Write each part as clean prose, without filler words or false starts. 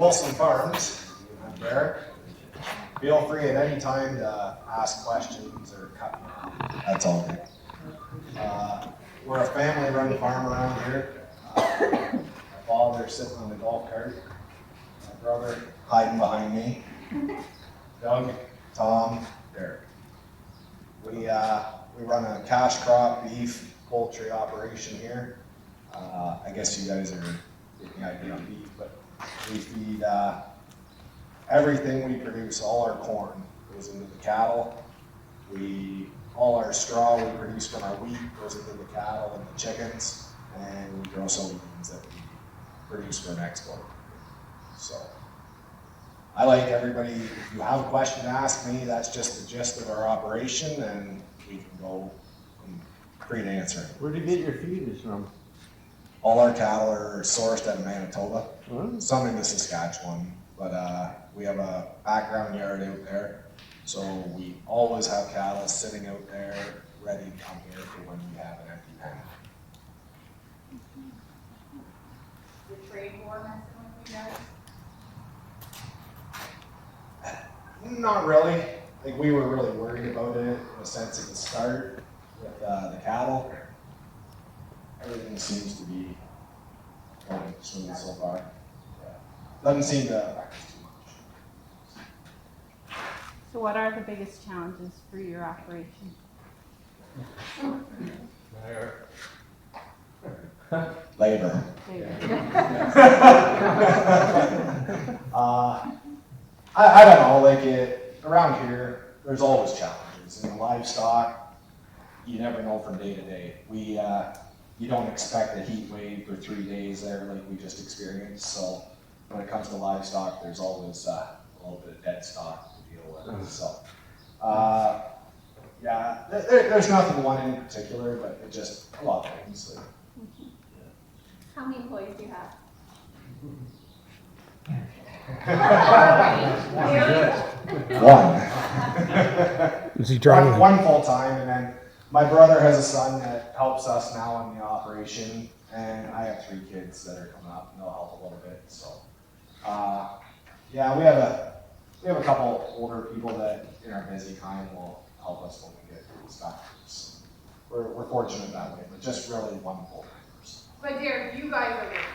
Wilson Farms. I'm Derek. Feel free at any time to ask questions or cut me off. That's all good. We're a family-run farm around here. My father's sitting in the golf cart. My brother hiding behind me. Doug, Tom, Derek. We run a cash crop beef poultry operation here. I guess you guys are getting the idea on beef, but we feed everything we produce. All our corn goes into the cattle. All our straw we produce from our wheat goes into the cattle and the chickens, and we grow soybeans that we produce for an export. So I like everybody, if you have a question to ask me, that's just the gist of our operation, and we can go free to answer. Where do you get your feeders from? All our cattle are sourced out of Manitoba, some into Saskatchewan, but we have a background yard out there, so we always have cattle sitting out there ready to come here for when we have an empty pen. The trade war messing with you guys? Not really. Like, we were really worried about it in a sense at the start with the cattle. Everything seems to be going smooth so far. Yeah. Doesn't seem to affect us too much. So what are the biggest challenges for your operation? Labor. I don't know, like around here, there's always challenges. In the livestock, you never know from day to day. You don't expect a heat wave for 3 days there like we just experienced. So when it comes to livestock, there's always a little bit of dead stock to deal with. So yeah, there's nothing one in particular, but it just a lot of things. Like, How many employees do you have? one. Is he driving? One full time, and then my brother has a son that helps us now in the operation, and I have 3 kids that are coming up, and they'll help a little bit. So, yeah, we have a couple older people that in our busy time will help us when we get stuff. So we're fortunate that way, but just really one full time person. But Derek, you guys are workers.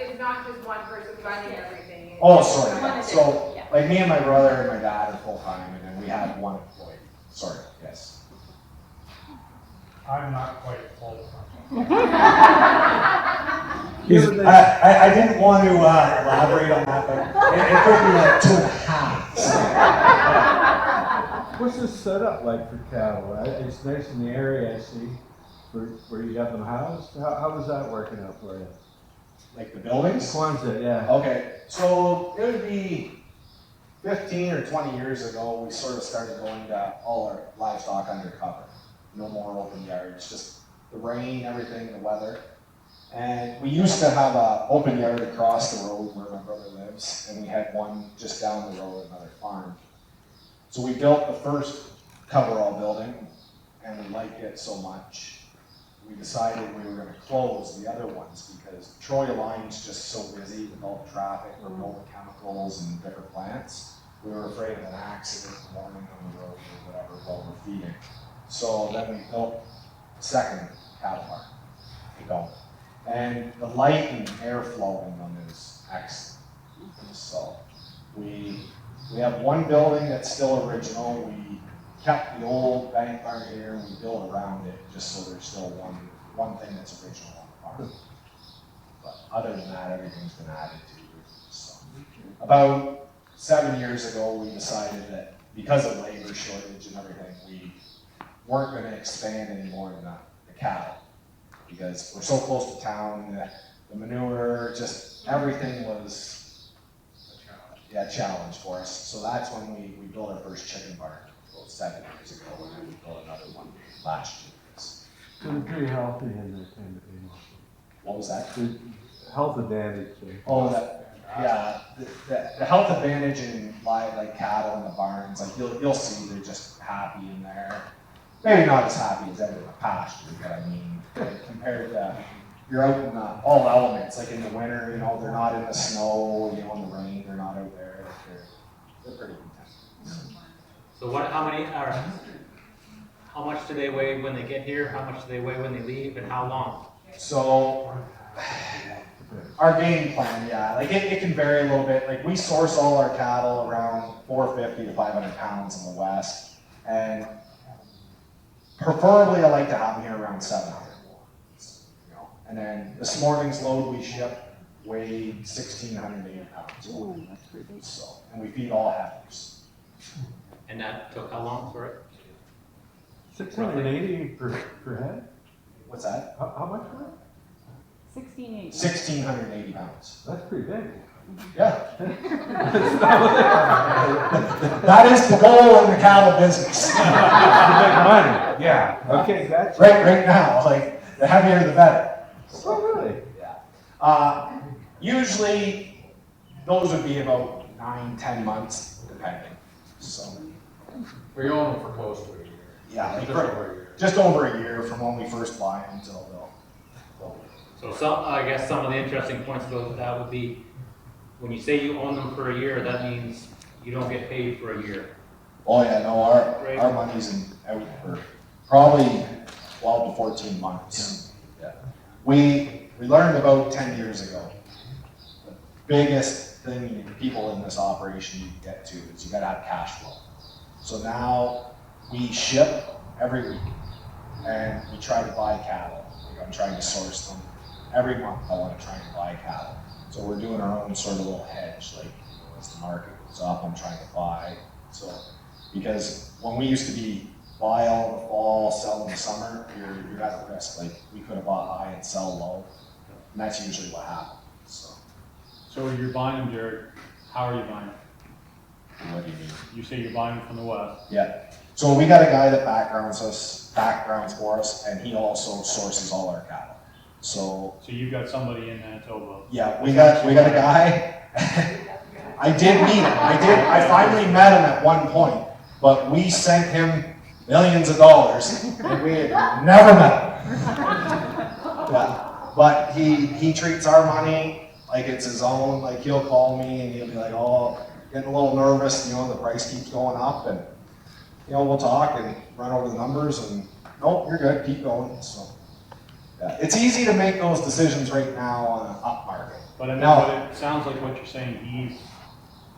It's not just one person running everything. Oh, sorry. So, like me and my brother and my dad are full time, and then we have one employee. Sorry. Yes. I'm not quite full time. I didn't want to elaborate on that, but it could be like 2.5. What's the setup like for cattle? It's nice in the area, I see, where you got them housed. How is that working out for you? Like the buildings? Quonset, yeah. Okay, so it would be 15 or 20 years ago, we sort of started going to all our livestock undercover. No more open yards, just the rain, everything, the weather. And we used to have an open yard across the road where my brother lives, and we had one just down the road, another farm. So we built the first coverall building, and we liked it so much, we decided we were going to close the other ones because Troy Line's just so busy with all the traffic, with all the chemicals and different plants. We were afraid of an accident in the morning on the road or whatever while we're feeding. So then we built the second cattle barn. We don't. And the light and airflow in them is excellent. So we have one building that's still original. We kept the old bank barn here and we built around it just so there's still one thing that's original on the farm. But other than that, everything's been added to. So about 7 years ago, we decided that because of labor shortage and everything, we weren't going to expand anymore in the cattle because we're so close to town. The manure, just everything was a challenge for us. So that's when we built our first chicken barn about 7 years ago, and then we built another one last year. So they're pretty healthy in there, kind of thing. What was that? The health advantage. Oh, yeah. The health advantage in live like cattle in the barns, like you'll see they're just happy in there. Maybe not as happy as ever in the pasture, but I mean, compared to you're out in all elements, like in the winter, they're not in the snow, in the out there, they're pretty content. So how much do they weigh when they get here? How much do they weigh when they leave, and how long? So our game plan, yeah, like it can vary a little bit. Like we source all our cattle around 450 to 500 pounds in the west, and preferably I like to have them here around 700. You know, and then this morning's load we shipped weighed 1,680 pounds. Ooh, that's pretty big. So, and we feed all heifers. And that took how long for it? 680 per head? What's that? How much for it? 1680. 1,680 pounds. That's pretty big. Yeah. That is the goal in the cattle business. Money. Yeah. Okay, gotcha. Right now, like the heavier the better. Oh, really? Yeah. Usually, those would be about 9-10 months, depending. So, We own them for close to a year. yeah, like Just over a year. just over a year from when we first buy them until they'll. So I guess some of the interesting points about that would be, when you say you own them for a year, that means you don't get paid for a year. Oh yeah, no, our money's out for probably 12 to 14 months. Yeah. We learned about 10 years ago. The biggest thing people in this operation you get to is you gotta have cash flow. So now we ship every week and we try to buy cattle. I'm trying to source them. Every month I want to try and buy cattle. So we're doing our own sort of little hedge, like as the market goes up, I'm trying to buy. So, because when we used to be buy all in the fall, sell in the summer, you're at risk. Like we could have bought high and sell low, and that's usually what happens. So you're buying them, Jared, how are you buying them? So, what do you mean? You say you're buying them from the west. Yeah. So we got a guy that backgrounds for us, and he also sources all our cattle. So So you've got somebody in Manitoba. yeah, we got a guy. I did meet him. I finally met him at one point, but we sent him millions of dollars, and we had never met him. Yeah. But he treats our money like it's his own. Like he'll call me and he'll be like, "Oh, getting a little nervous. You know, the price keeps going up," and you know, we'll talk and run over the numbers, and nope, you're good. Keep going. So. Yeah, it's easy to make those decisions right now on an up market. But I mean, No. but it sounds like what you're saying, he's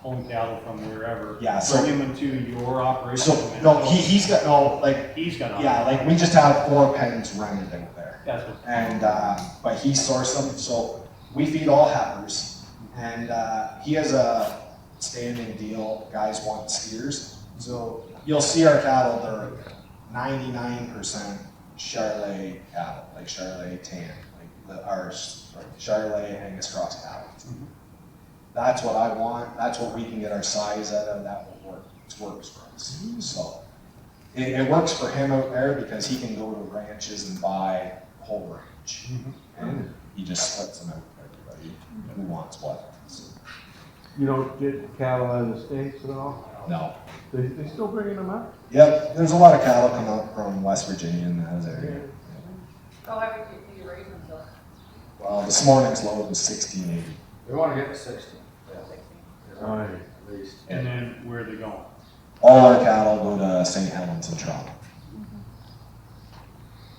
pulling cattle from wherever. Yeah, so- Bringing them to your operation. So in no, Manitoba. he's got no like He's got. yeah, like we just have 4 pens rented out there, That's what. and but he sourced them. So we feed all heifers, and he has a standing deal. Guys want steers, so you'll see our cattle. They're 99% Charolais cattle, like Charolais tan, like our Charolais Angus cross cattle. That's what I want. That's what we can get our size out of. That will work. It works for us. So it works for him out there because he can go to ranches and buy the whole range, and he just splits them out for everybody who wants what. So, You don't get cattle out of the States at all? no. They still bringing them up? Yep. There's a lot of cattle come up from West Virginia and that area. Oh, have you raised them still? Well, this morning's load was 1680. We want to get to 60. Oh, yeah. At least. And then where are they going? All our cattle go to St. Helens and Toronto.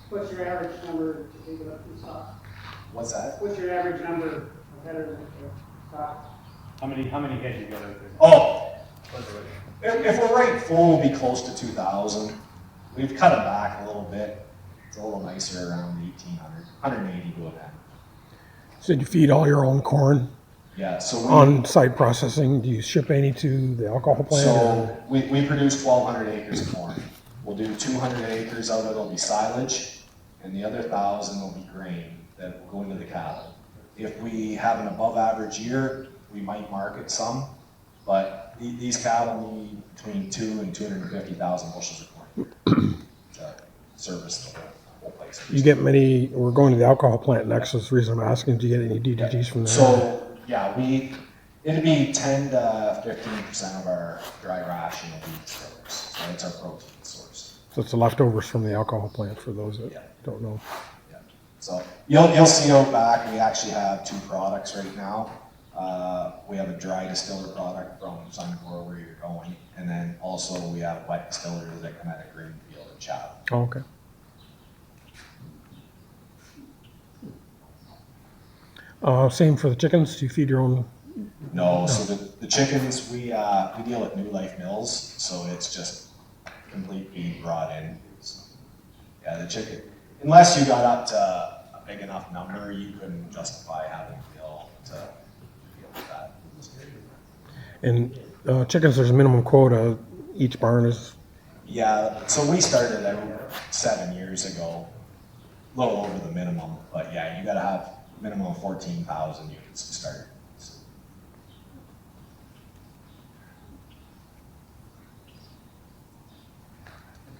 What's your average number to take it up to stock? What's that? What's your average number of headers to stock? How many head you got out there? Oh, if we're right full, we'll be close to 2,000. We've cut it back a little bit. It's a little nicer around 1,800, 180 to a pen. So you feed all your own corn Yeah, so on-site processing? Do you ship any to the alcohol plant? So we produce 1,200 acres of corn. We'll do 200 acres out of it will be silage, and the other 1,000 will be grain that will go into the cattle. If we have an above average year, we might market some, but these cattle need between 2 and 250,000 bushels of corn to service the whole place. You get many, we're going to the alcohol plant next, that's the reason I'm asking, do you get any DDGs from there? So, yeah, it'd be 10 to 15% of our dry ration will be steroids. So it's our protein source. So it's the leftovers from the alcohol plant for those that Yeah. don't know. So you'll see out back, we actually have 2 products right now. We have a dry distiller product from Suncor where you're going, and then also we have wet distillers that come out of Greenfield and Chatham. Oh, okay. Same for the chickens. Do you feed your own? No, so the chickens, we deal with New Life Mills, so it's just complete feed brought in. So, yeah, the chicken, unless you got up to a big enough number, you couldn't justify having Bill to deal with that. And chickens, there's a minimum quota. Each barn is. Yeah, so we started out 7 years ago, a little over the minimum, but yeah, you gotta have minimum of 14,000 units to start. So,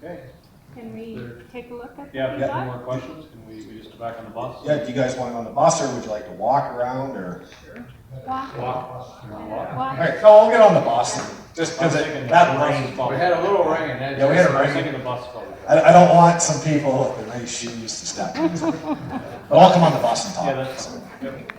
Okay. Can we take a look at the Yeah, if you have any lot? more questions, can we just go back on the bus? yeah, do you guys want to go on the bus, or would you like to walk around, or? Walk. Walk. You wanna walk? All Walk. right, no, we'll get on the bus, just I was because thinking that the bus rain. is probably- We had a little rain. That Yeah, we had a I was rain. thinking the bus is probably. I don't want some people with their nice shoes to step in. But I'll come on the bus and talk. Yeah, that's, So. yep.